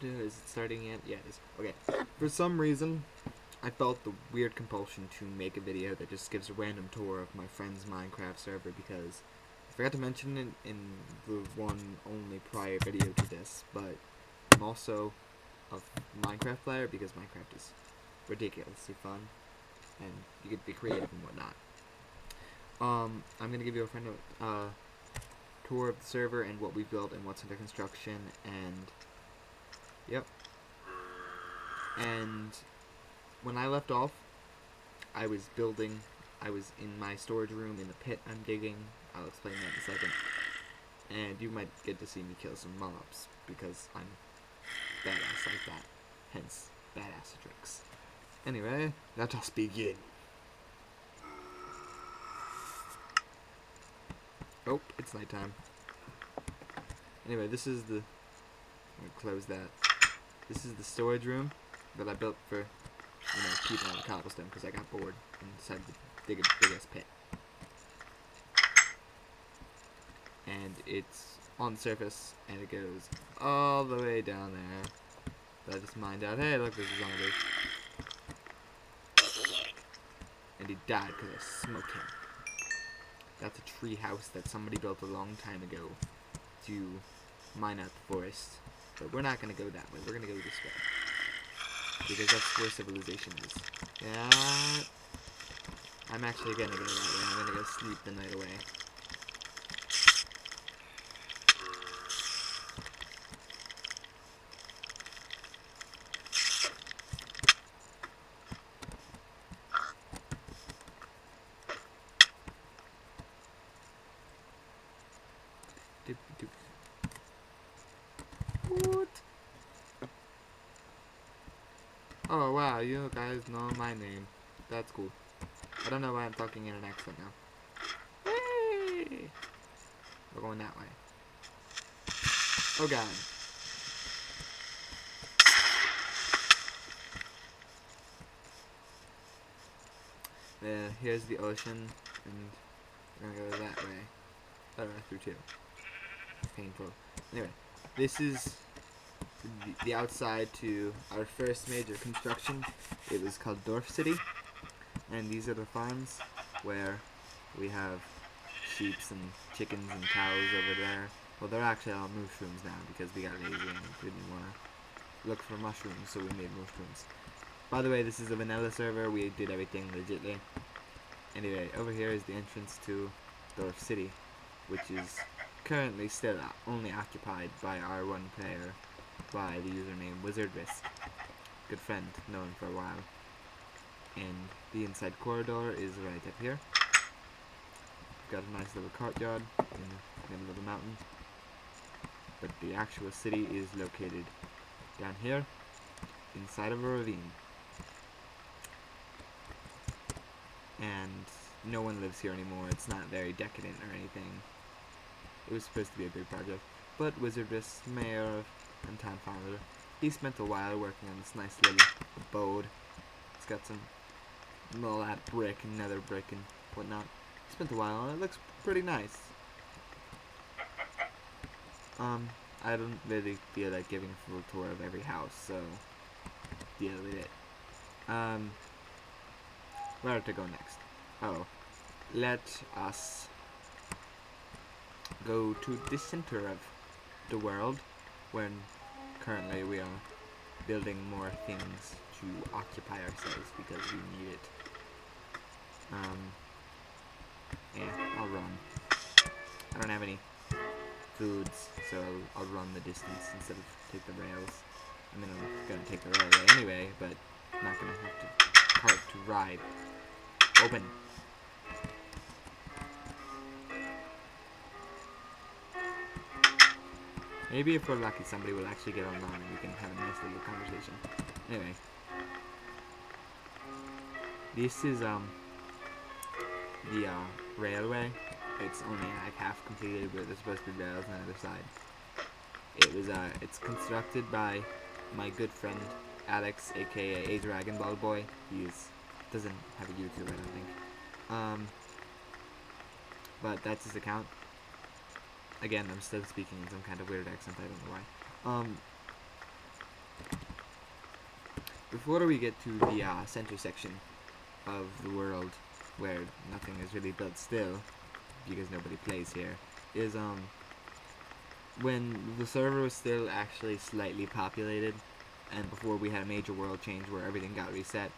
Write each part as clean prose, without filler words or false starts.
Is it starting yet? Yeah, it is. Okay. For some reason, I felt the weird compulsion to make a video that just gives a random tour of my friend's Minecraft server because I forgot to mention it in the one only prior video to this, but I'm also a Minecraft player because Minecraft is ridiculously fun and you get to be creative and whatnot. I'm gonna give you a friend tour of the server and what we built and what's under construction and yep. And when I left off, I was building. I was in my storage room in the pit I'm digging. I'll explain that in a second. And you might get to see me kill some mobs because I'm badass like that. Hence, badass tricks. Anyway, let us begin. Oh, it's nighttime. Anyway, this is the. I'm gonna close that. This is the storage room that I built for, keeping all the cobblestone because I got bored and decided to dig a big ass pit. And it's on the surface, and it goes all the way down there. But I just mined out, hey, look, there's a zombie. And he died because I smoked him. That's a tree house that somebody built a long time ago to mine out the forest. But we're not going to go that way. We're going to go this way. Because that's where civilization is. Yeah. I'm actually going to go that way. I'm going to go sleep the night away. What? Oh wow, you guys know my name. That's cool. I don't know why I'm talking in an accent now. Hey! We're going that way. Oh god. Here's the ocean, and we're gonna go that way. Through two. Painful. Anyway, this is the outside to our first major construction. It was called Dorf City, and these are the farms where we have sheep and chickens and cows over there. Well, they're actually all mushrooms now because we got lazy and didn't want to look for mushrooms, so we made mushrooms. By the way, this is a vanilla server. We did everything legitly. Anyway, over here is the entrance to Dorf City, which is currently still only occupied by our one player by the username WizardRisk. Good friend, known for a while. And the inside corridor is right up here. Got a nice little courtyard in the middle of the mountain. But the actual city is located down here, inside of a ravine. And no one lives here anymore. It's not very decadent or anything. It was supposed to be a big project. But WizardRisk, mayor and town founder, he spent a while working on this nice little abode. It's got all that brick and nether brick and whatnot. He spent a while on it. It looks pretty nice. I don't really feel like giving a full tour of every house, so deal with it. Where to go next? Oh, let us go to the center of the world, when currently we are building more things to occupy ourselves because we need it. Yeah, I'll run. I don't have any foods, so I'll run the distance instead of take the rails. I mean, I'm gonna take the railway anyway, but I'm not gonna have to cart to ride. Open. Maybe if we're lucky, somebody will actually get online and we can have a nice little conversation. Anyway. This is, the, railway. It's only, like, half completed, but there's supposed to be rails on the other side. It was, it's constructed by my good friend, Alex, aka A Dragon Ball Boy. He doesn't have a YouTube, I don't think. But that's his account. Again, I'm still speaking in some kind of weird accent, I don't know why. before we get to the center section of the world, where nothing is really built still, because nobody plays here, is when the server was still actually slightly populated, and before we had a major world change where everything got reset,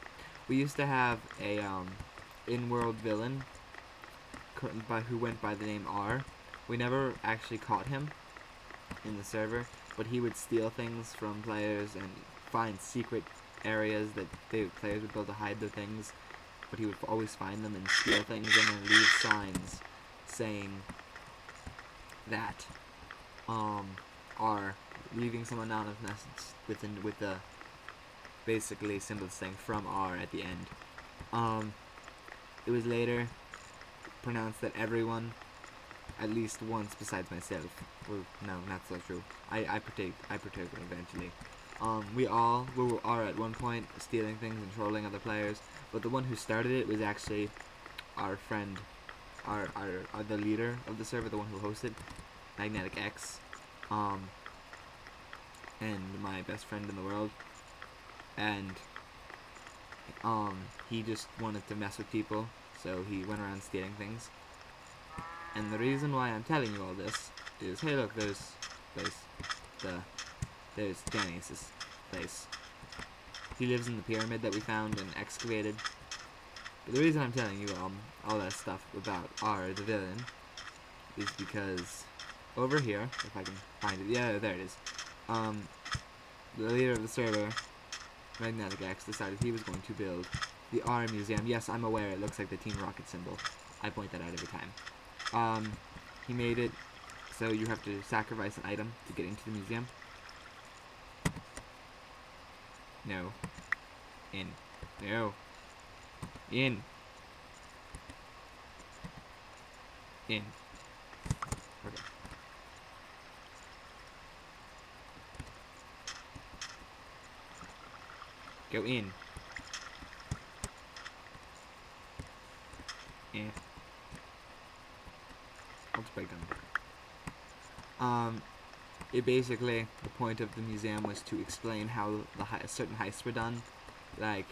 we used to have a in-world villain who went by the name R. We never actually caught him in the server, but he would steal things from players and find secret areas that players would be able to hide their things, but he would always find them and steal things and then leave signs saying that are leaving some anonymous message with the basically symbol saying from R at the end. It was later pronounced that everyone, at least once besides myself, well, no, not so true. I partook eventually. We were all at one point stealing things and trolling other players, but the one who started it was actually our friend, the leader of the server, the one who hosted, Magnetic X, and my best friend in the world, and he just wanted to mess with people, so he went around stealing things. And the reason why I'm telling you all this is, hey look, there's Janice's place. He lives in the pyramid that we found and excavated. But the reason I'm telling you all that stuff about R, the villain, is because over here, if I can find it, yeah, there it is. The leader of the server, Magnetic X, decided he was going to build the R Museum. Yes, I'm aware it looks like the Team Rocket symbol. I point that out every time. He made it so you have to sacrifice an item to get into the museum. No. In. No. In. In. Okay. Go in. Yeah. Let's break down the it basically, the point of the museum was to explain how certain heists were done, like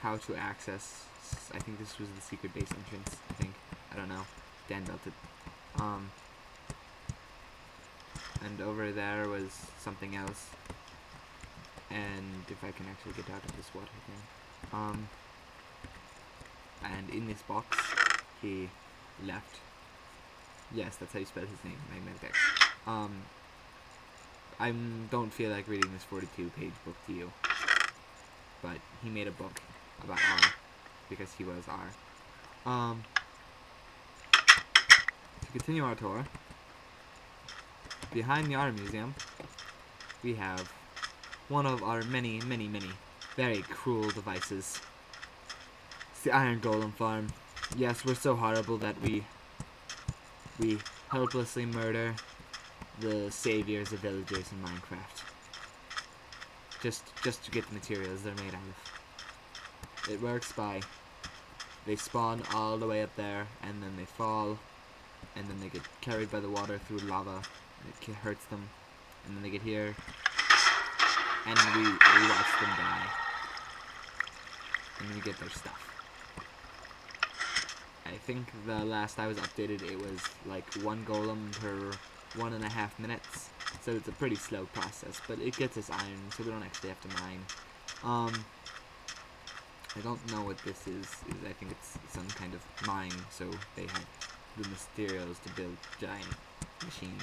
how to access, I think this was the secret base entrance, I don't know, Dan built it, and over there was something else, and if I can actually get out of this water thing, and in this box, he left, yes, that's how you spell his name, Magnetic. I don't feel like reading this 42-page book to you, but he made a book about R, because he was R. To continue our tour, behind the R Museum, we have one of our many, many, many very cruel devices. It's the Iron Golem farm. Yes, we're so horrible that we helplessly murder the saviors of villagers in Minecraft. Just to get the materials they're made out of. It works by, they spawn all the way up there, and then they fall, and then they get carried by the water through lava, and it hurts them, and then they get here, and we watch them die. And we get their stuff. I think the last I was updated, it was like 1 golem per 1.5 minutes, so it's a pretty slow process, but it gets us iron, so we don't actually have to mine. I don't know what this is. I think it's some kind of mine, so they have the materials to build giant machine.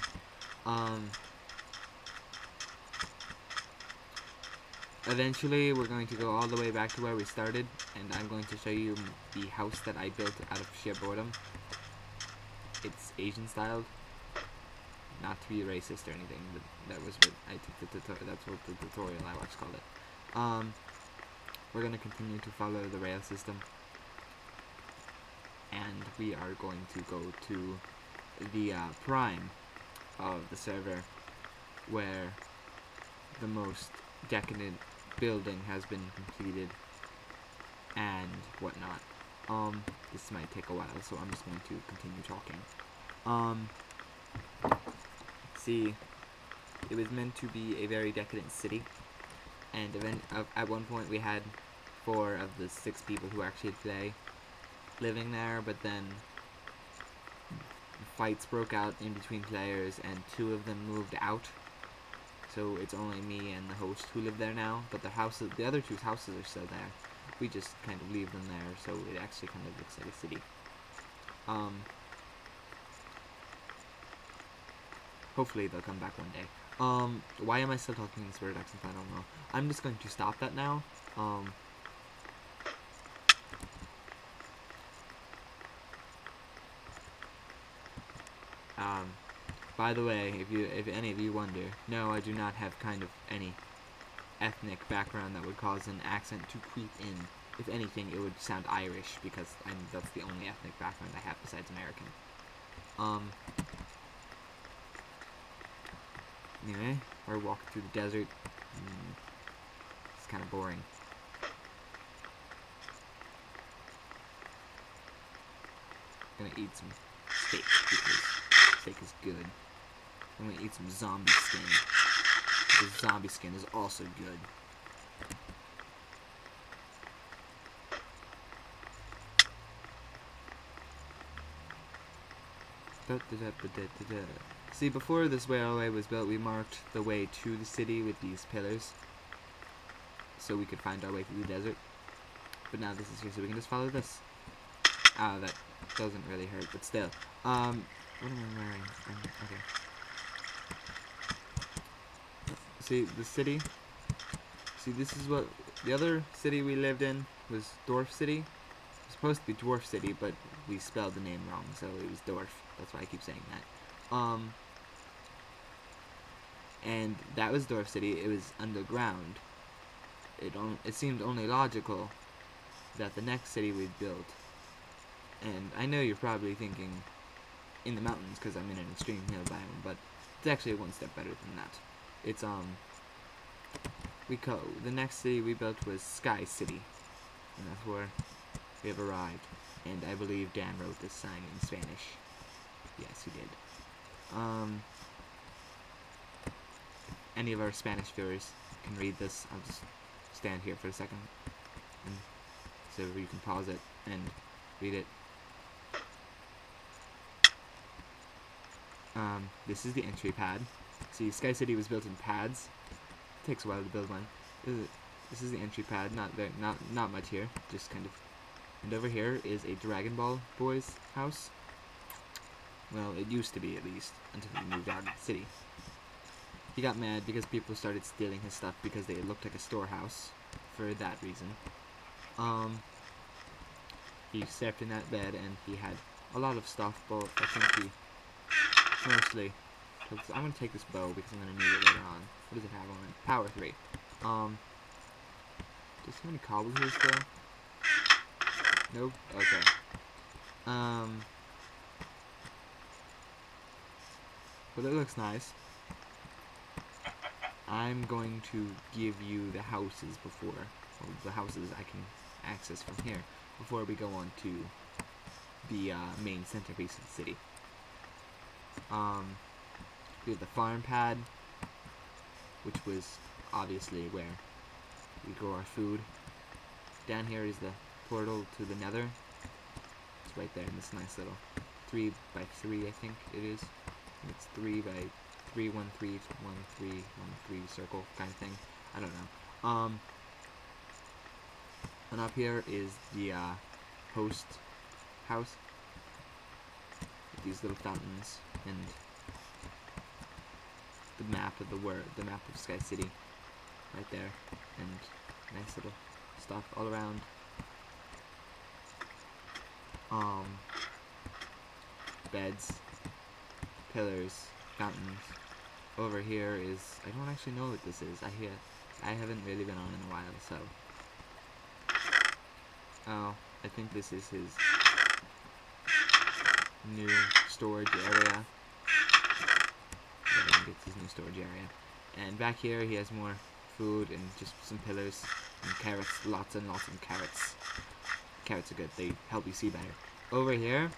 Eventually, we're going to go all the way back to where we started, and I'm going to show you the house that I built out of sheer boredom. It's Asian styled. Not to be racist or anything, but that was what I took that's what the tutorial I watched called it. We're going to continue to follow the rail system, and we are going to go to the prime of the server, where the most decadent building has been completed and whatnot. This might take a while, so I'm just going to continue talking. See, it was meant to be a very decadent city, And at one point we had 4 of the 6 people who actually play living there, but then fights broke out in between players and 2 of them moved out. So it's only me and the host who live there now, but the other 2's houses are still there. We just kind of leave them there, so it actually kind of looks like a city. Hopefully they'll come back one day. Why am I still talking in this weird accent? I don't know. I'm just going to stop that now. By the way, if any of you wonder, no, I do not have kind of any ethnic background that would cause an accent to creep in. If anything, it would sound Irish, because that's the only ethnic background I have besides American. Anyway, we're walking through the desert. It's kind of boring. Gonna eat some steak, because steak is good. I'm gonna eat some zombie skin. Because zombie skin is also good. See, before this railway was built, we marked the way to the city with these pillars, so we could find our way through the desert. But now this is here, so we can just follow this. That doesn't really hurt, but still. What am I wearing? Okay. See, the city. See, this is what the other city we lived in was. Dwarf City. It was supposed to be Dwarf City, but we spelled the name wrong, so it was Dwarf. That's why I keep saying that. And that was Dwarf City. It was underground. It seemed only logical that the next city we'd build. And I know you're probably thinking in the mountains, because I'm in an extreme hill biome, but it's actually one step better than that. It's the next city we built was Sky City, and that's where we have arrived. And I believe Dan wrote this sign in Spanish. Yes, he did. Any of our Spanish viewers can read this. I'll just stand here for a second, and so you can pause it and read it. This is the entry pad. See, Sky City was built in pads. It takes a while to build one. This is the entry pad. Not much here. Just kind of. And over here is a Dragon Ball boy's house. Well, it used to be, at least, until he moved out of the city. He got mad because people started stealing his stuff because they looked like a storehouse. For that reason. He slept in that bed and he had a lot of stuff, but I think he mostly. I'm gonna take this bow because I'm gonna need it later on. What does it have on it? Power 3. Does he have any cobbles here still? Nope. Okay. But it looks nice. I'm going to give you the houses the houses I can access from here before we go on to the main centerpiece of the city. We have the farm pad, which was obviously where we grow our food. Down here is the portal to the Nether. It's right there in this nice little 3 by 3, I think it is. It's 3 by 3, 1, 3, 1, 3, 1, 3 circle kind of thing. I don't know. And up here is the host house with these little fountains and the map of the map of Sky City right there, and nice little stuff all around. Beds, pillars, fountains. Over here is, I don't actually know what this is. I haven't really been on in a while, so. Oh, I think this is his new storage area. I think it's his new storage area. And back here he has more food and just some pillars and carrots, lots and lots of carrots. Carrots are good, they help you see better. Over here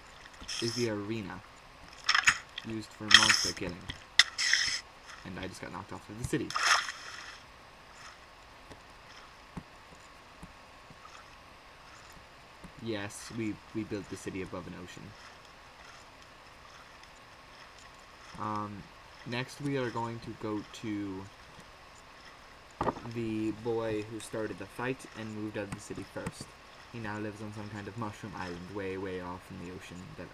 is the arena, used for monster killing. And I just got knocked off of the city. Yes, we built the city above an ocean. Next we are going to go to the boy who started the fight and moved out of the city first. He now lives on some kind of mushroom island way, way off in the ocean that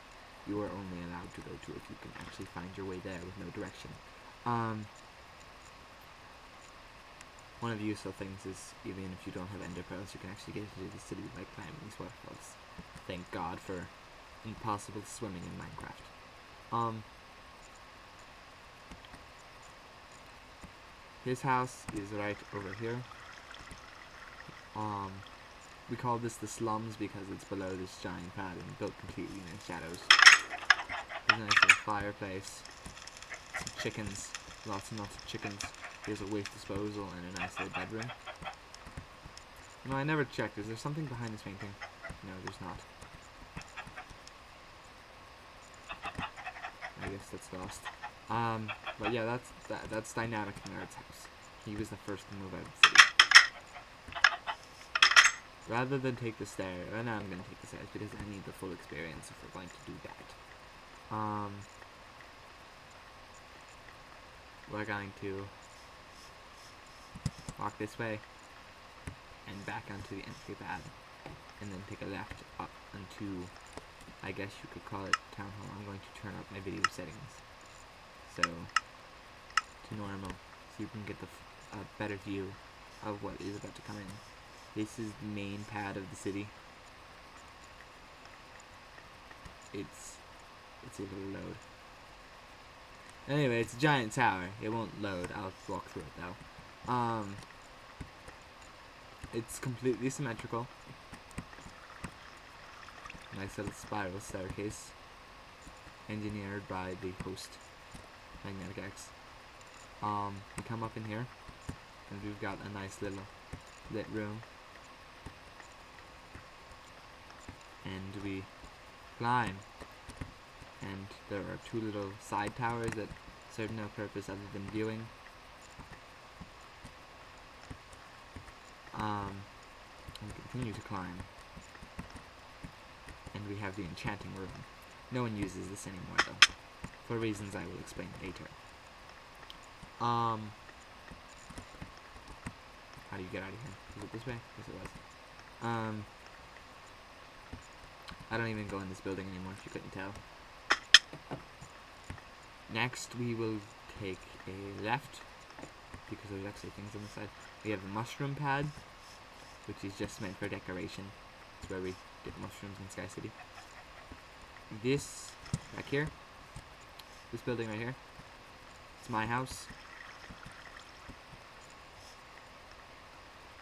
you are only allowed to go to if you can actually find your way there with no direction. One of the useful things is, even if you don't have ender pearls, you can actually get into the city by climbing these waterfalls. Thank God for impossible swimming in Minecraft. His house is right over here. We call this the slums because it's below this giant pad and built completely in the shadows. There's a nice little fireplace, some chickens, lots and lots of chickens. Here's a waste disposal and a nice little bedroom. No, I never checked. Is there something behind this painting? No, there's not. I guess that's lost. But yeah, that's Dynamic Nerd's house. He was the first to move out of the city. Rather than take the stairs, I'm going to take the stairs because I need the full experience if we're going to do that. We're going to walk this way and back onto the entry pad, and then take a left up onto, I guess you could call it Town Hall. I'm going to turn up my video settings so to normal, so you can get a better view of what is about to come in. This is the main pad of the city. It's a little load. Anyway, it's a giant tower. It won't load. I'll walk through it though. It's completely symmetrical. Nice little spiral staircase, engineered by the host, Magnetic X. We come up in here, and we've got a nice little lit room. And we climb, and there are two little side towers that serve no purpose other than viewing. We continue to climb, and we have the enchanting room. No one uses this anymore though, for reasons I will explain later. How do you get out of here? Is it this way? Yes, it was. I don't even go in this building anymore, if you couldn't tell. Next, we will take a left, because there's actually things on the side. We have the mushroom pad, which is just meant for decoration. It's where we get mushrooms in Sky City. This, back here, this building right here, it's my house.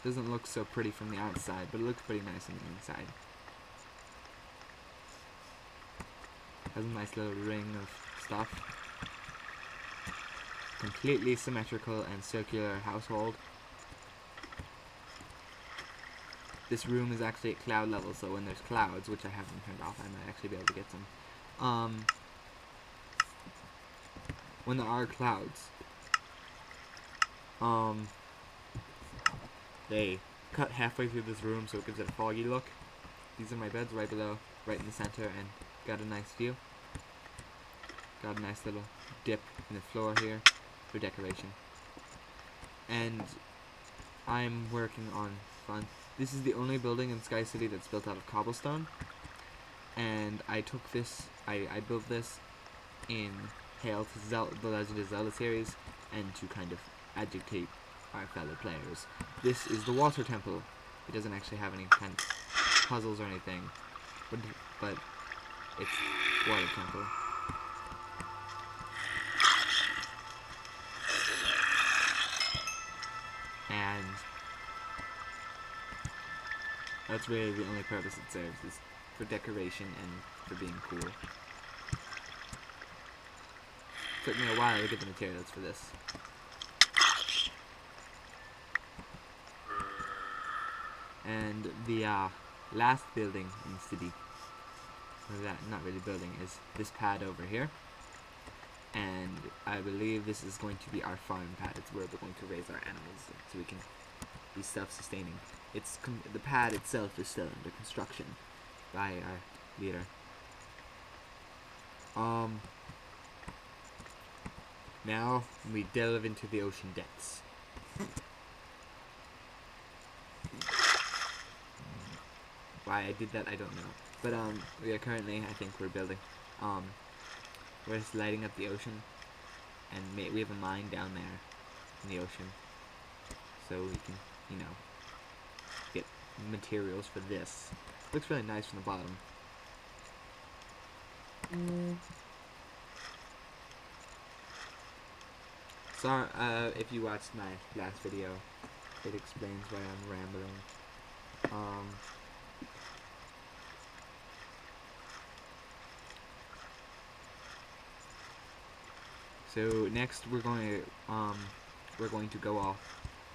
Doesn't look so pretty from the outside, but it looks pretty nice on the inside. Has a nice little ring of stuff. Completely symmetrical and circular household. This room is actually at cloud level, so when there's clouds, which I haven't turned off, I might actually be able to get some. When there are clouds, they cut halfway through this room, so it gives it a foggy look. These are my beds right below, right in the center, and got a nice view. Got a nice little dip in the floor here for decoration. And I'm working on fun. This is the only building in Sky City that's built out of cobblestone. And I took this, I built this in Hail to the Legend of Zelda series, and to kind of agitate our fellow players. This is the Water Temple. It doesn't actually have any kind of puzzles or anything, but it's Water Temple. And that's really the only purpose it serves, is for decoration and for being cool. Took me a while to get the materials for this. And the last building in the city, or that, not really building, is this pad over here. And I believe this is going to be our farm pad. It's where we're going to raise our animals so we can be self-sustaining. The pad itself is still under construction. by our leader. Now we delve into the ocean depths. Why I did that, I don't know. But we are currently, I think we're building. We're just lighting up the ocean, and we have a mine down there in the ocean, so we can, you know, get materials for this. Looks really nice from the bottom. So, if you watched my last video, it explains why I'm rambling. So next we're going to go off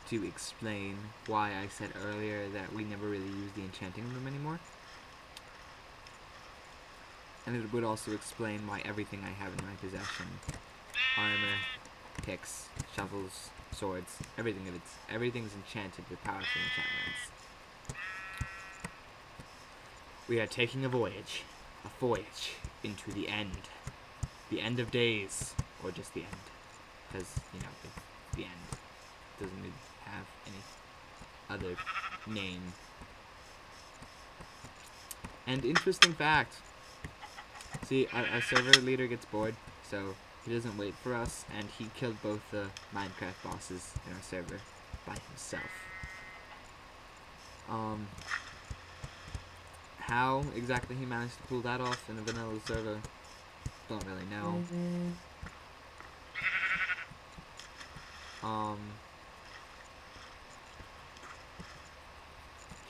to explain why I said earlier that we never really use the enchanting room anymore. And it would also explain why everything I have in my possession, armor, picks, shovels, swords, everything's enchanted with powerful enchantments. We are taking a voyage into the end of days, or just the end, because, you know, it's the end. It doesn't really have any other name. And interesting fact, see, our server leader gets bored, so he doesn't wait for us, and he killed both the Minecraft bosses in our server by himself. How exactly he managed to pull that off in a vanilla server, don't really know.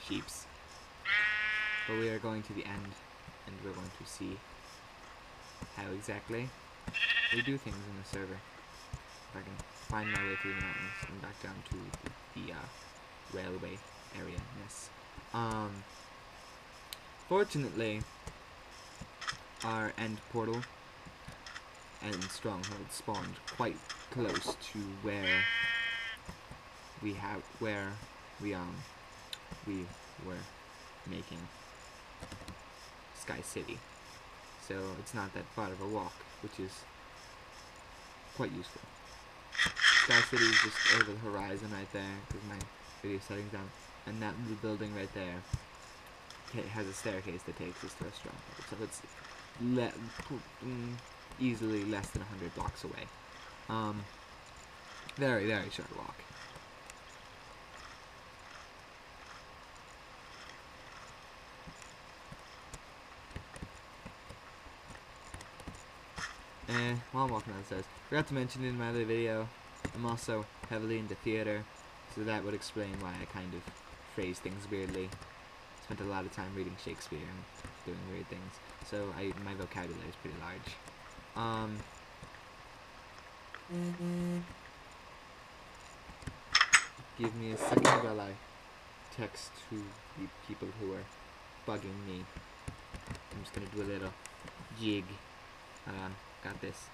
Sheeps. But we are going to the end, and we're going to see how exactly we do things in the server. If I can find my way through the mountains and back down to the railway area. Yes. Fortunately, our end portal and stronghold spawned quite close to where we were making Sky City. So it's not that far of a walk, which is quite useful. Sky City is just over the horizon right there, because my video settings down, and that little building right there has a staircase that takes us to a stronghold. So it's easily less than 100 blocks away. Very, very short walk. While I'm walking downstairs, forgot to mention in my other video, I'm also heavily into theater, so that would explain why I kind of phrase things weirdly. Spent a lot of time reading Shakespeare and doing weird things, so my vocabulary is pretty large. Give me a second while I text to the people who are bugging me. I'm just gonna do a little jig. Hold on, got this.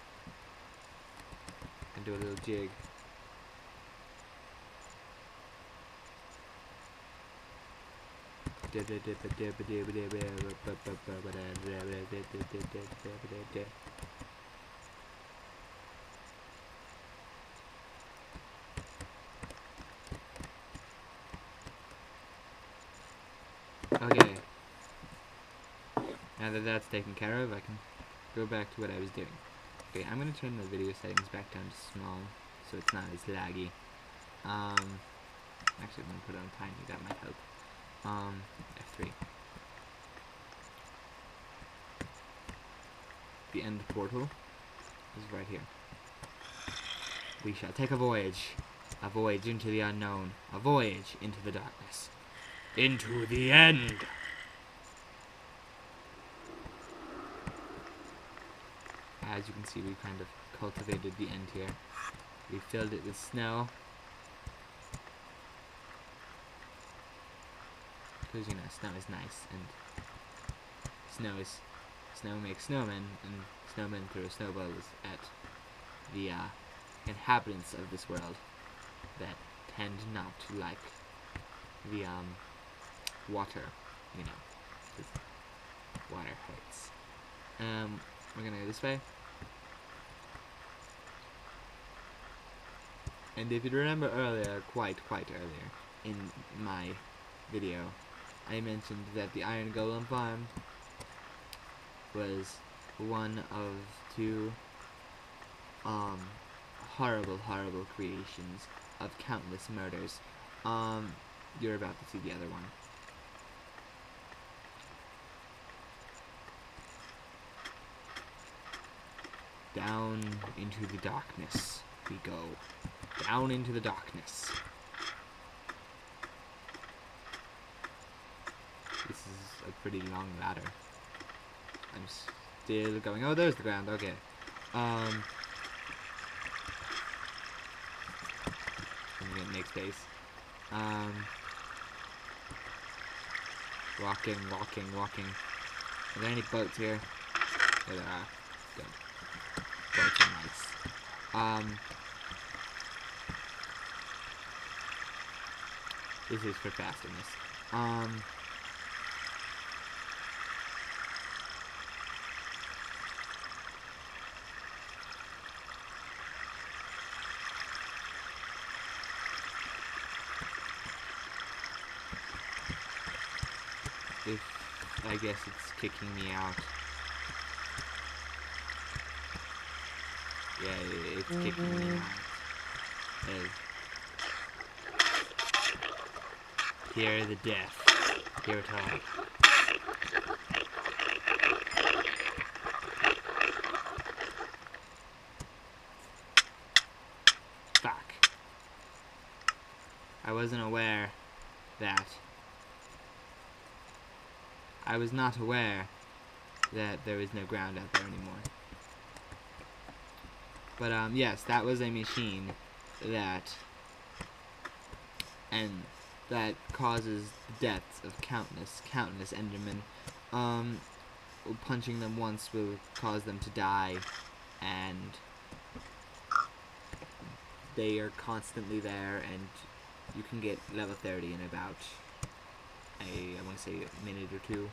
And do a little jig. Okay. Now that that's taken care of, I can go back to what I was doing. Okay, I'm gonna turn the video settings back down to small, so it's not as laggy. Actually, I'm gonna put it on tiny. That might help. F3. The end portal is right here. We shall take a voyage into the unknown, a voyage into the darkness, into the end. As you can see, we kind of cultivated the end here. We filled it with snow, because, you know, snow is nice, and snow makes snowmen, and snowmen throw snowballs at the inhabitants of this world that tend not to like the water, you know. Water hurts. We're gonna go this way. And if you remember earlier, quite earlier, in my video, I mentioned that the Iron Golem farm was one of two horrible creations of countless murders. You're about to see the other one. Down into the darkness we go. Down into the darkness. This is a pretty long ladder. I'm still going. Oh, there's the ground. Okay. Let me make space. Walking. Are there any boats here? There are. Good. Boats are nice. This is for fastness. I guess it's kicking me out. Yeah, it's kicking me out. Hear the death. Hear it all. Fuck. I wasn't aware that... I was not aware that there was no ground out there anymore. But, yes, that was a machine that... and that causes the deaths of countless Endermen. Punching them once will cause them to die, and they are constantly there, and you can get level 30 in about I want to say a minute or two.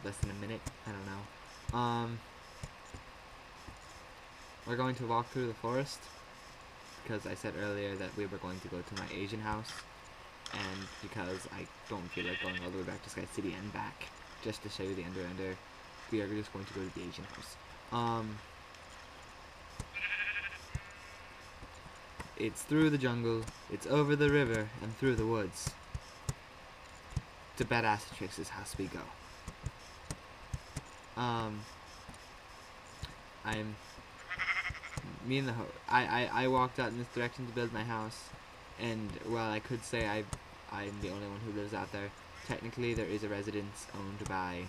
Less than a minute, I don't know. We're going to walk through the forest, because I said earlier that we were going to go to my Asian house, and because I don't feel like going all the way back to Sky City and back, just to show you the Ender, we are just going to go to the Asian house. It's through the it's over the river, and through the woods. To Badasatrix's house we go. I walked out in this direction to build my house, and while I could say I'm the only one who lives out there, technically there is a residence owned by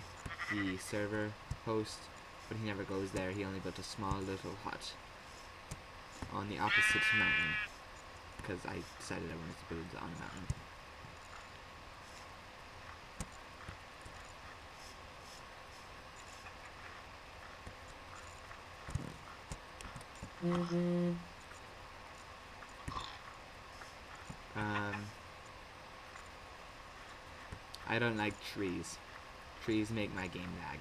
the server host, but he never goes there. He only built a small little hut on the opposite mountain, because I decided I wanted to build on a mountain. I don't like trees. Trees make my game lag.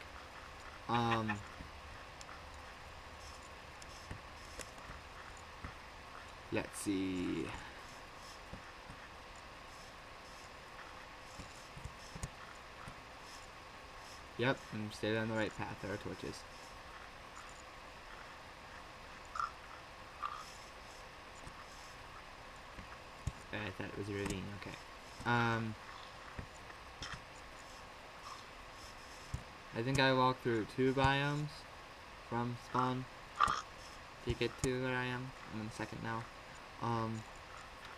Let's see. Yep, I'm still on the right path. There are torches. I thought it was a ravine. Okay. I think I walked through 2 biomes from spawn to get to where I am. I'm in the second now. I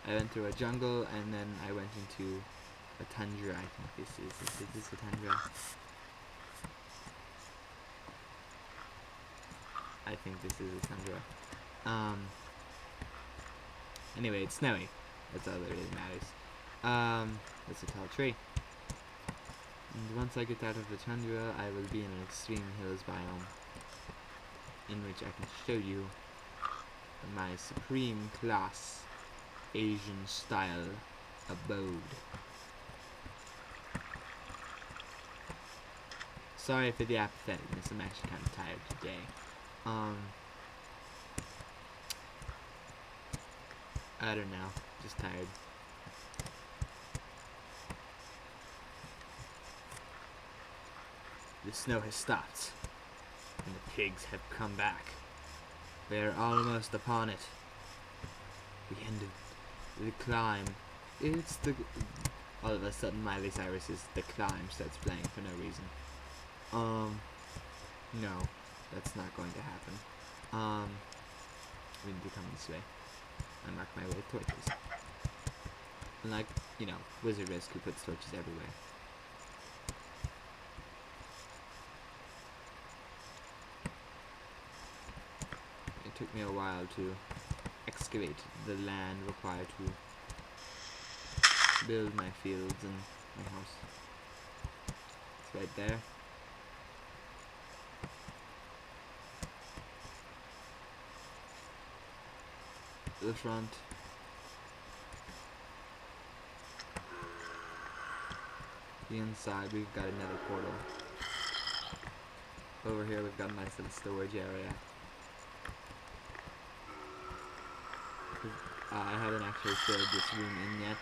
went through a jungle, and then I went into a tundra. I think is this a tundra? I think this is a tundra. Anyway, it's snowy. That's all that really matters. It's a tall tree. And once I get out of the tundra, I will be in an extreme hills biome, in which I can show you my supreme class Asian style abode. sorry for the apatheticness. I'm actually kind of tired today. I don't know. Just tired. The snow has stopped, and the pigs have come back. We are almost upon it. The end of the climb. It's the... All of a sudden, Miley Cyrus's The Climb starts playing for no reason. No, that's not going to happen. We need to come this way. I mark my way with torches. Unlike, Wizard Risk, who puts torches everywhere. It took me a while to excavate the land required to build my fields and my house. It's right there. The front. The inside, we've got another portal. Over here, we've got a nice little storage area. I haven't actually filled this room in yet.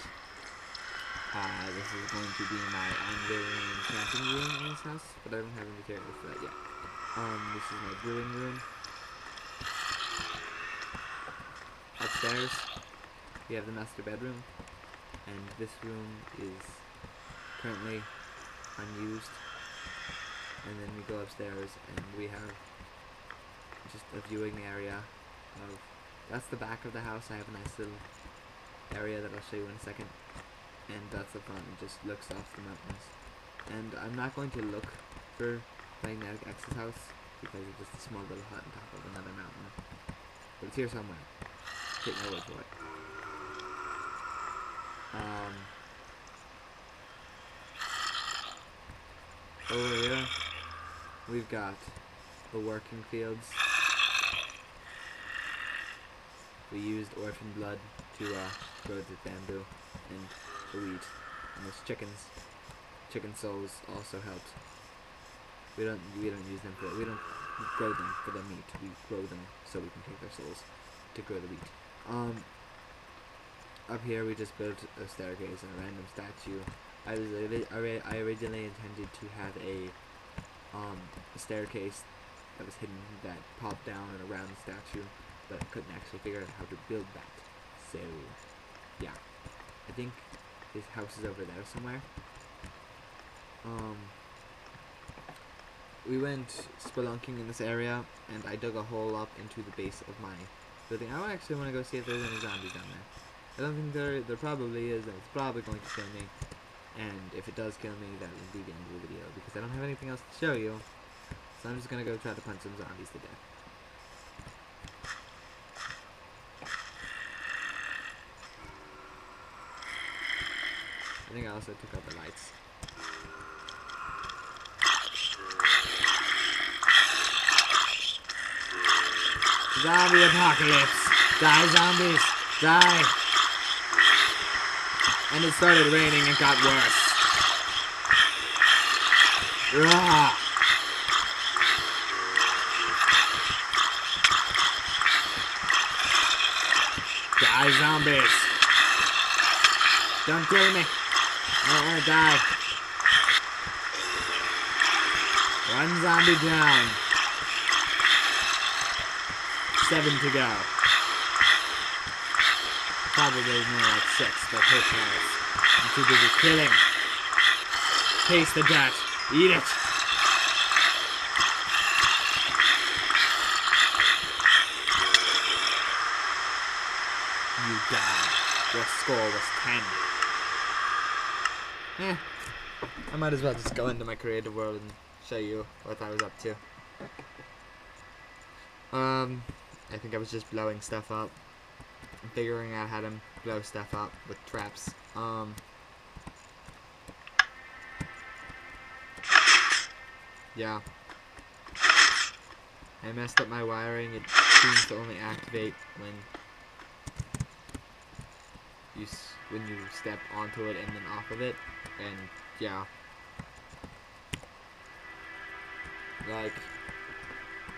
This is going to be my unveiling and camping room in this house, but I don't have any materials for that yet. This is my brewing room. Upstairs, we have the master bedroom, and this room is currently unused. And then we go upstairs, and we have just a viewing area of... That's the back of the house. I have a nice little area that I'll show you in a second. And that's the front. It just looks off the mountains. And I'm not going to look for Magnetic X's house, because it's just a small little hut on top of another mountain. But it's here somewhere. Take my word for it. Over here, we've got the working fields. We used orphan blood to grow the bamboo and the wheat. And those chickens. Chicken souls also helped. We don't use them for... We don't grow them for their meat. We grow them so we can take their souls to grow the wheat. Up here we just built a staircase and a random statue. I originally intended to have a staircase that was hidden, that popped down and around the statue, but I couldn't actually figure out how to build that. So, yeah. I think his house is over there somewhere. We went spelunking in this area, and I dug a hole up into the base of my building. I actually want to go see if there's any zombies down there. I don't think there probably is, and it's probably going to kill me. And if it does kill me, that will be the end of the video, because I don't have anything else to show you. So I'm just going to go try to punch some zombies to death. I think I also took out the lights. Zombie apocalypse! Die, zombies! Die! And it started raining and got worse. Rah! Die, zombies! Don't kill me! I don't want to die. One zombie down. 7 to go. Probably more like 6, but who cares? I'm too busy killing. Taste the dirt. Eat it. You died. Your score was 10. I might as well just go into my creative world and show you what I was up to. I think I was just blowing stuff up. I'm figuring out how to blow stuff up with traps. Yeah. I messed up my wiring. It seems to only activate when you step onto it and then off of it. And yeah. like,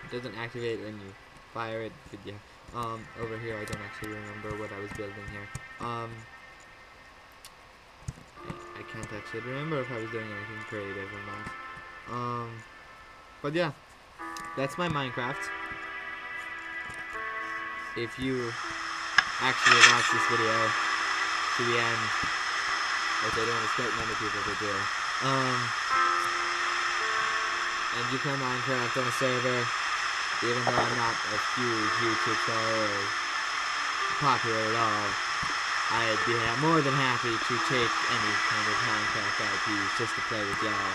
it doesn't activate when you fire it, but yeah. Over here, I don't actually remember what I was building here. I can't actually remember if I was doing anything creative or not. But yeah, that's my Minecraft. If you actually watch this video to the end, which I don't expect many people to do, and you play Minecraft on a server, even though I'm not a huge YouTube star or popular at all, I'd be more than happy to take any kind of Minecraft IPs just to play with y'all.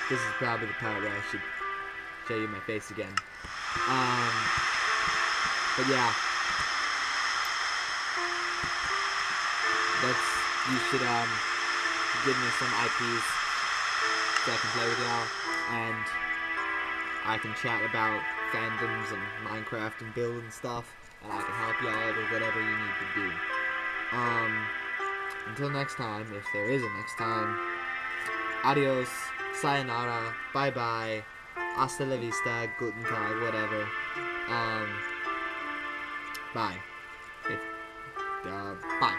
This is probably the part where I should show you my face again. But yeah, you should give me some IPs so I can play with y'all, and I can chat about fandoms and Minecraft and building stuff, and I can help y'all with whatever you need to do. Until next time, if there is a next time, adios, sayonara, bye bye, hasta la vista, guten tag, whatever. Bye. Bye.